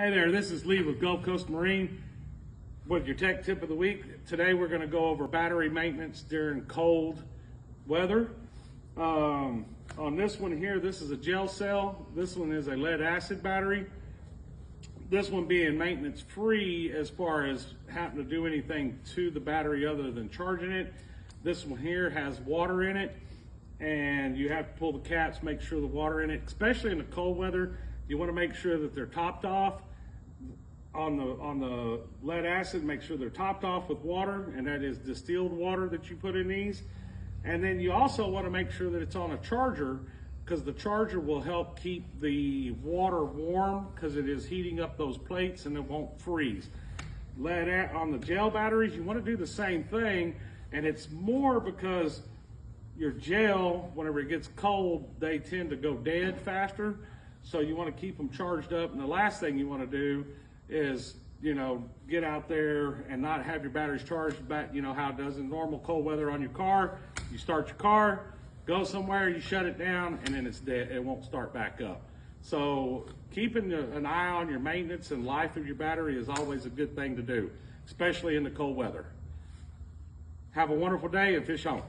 Hey there, this is Lee with Gulf Coast Marine with your tech tip of the week. Today we're going to go over battery maintenance during cold weather. On this one here, this is a gel cell. This one is a lead acid battery. This one being maintenance free as far as having to do anything to the battery other than charging it. This one here has water in it, and you have to pull the caps, make sure the water in it, especially in the cold weather, you want to make sure that they're topped off. On the lead acid, make sure they're topped off with water, and that is distilled water that you put in these. And then you also want to make sure that it's on a charger, because the charger will help keep the water warm because it is heating up those plates and it won't freeze. On the gel batteries, you want to do the same thing, and it's more because your gel, whenever it gets cold, they tend to go dead faster. So you want to keep them charged up. And the last thing you want to do is, get out there and not have your batteries charged back, how it does in normal cold weather on your car. You start your car, go somewhere, you shut it down, and then it's dead. It won't start back up. So keeping an eye on your maintenance and life of your battery is always a good thing to do, especially in the cold weather. Have a wonderful day and fish on.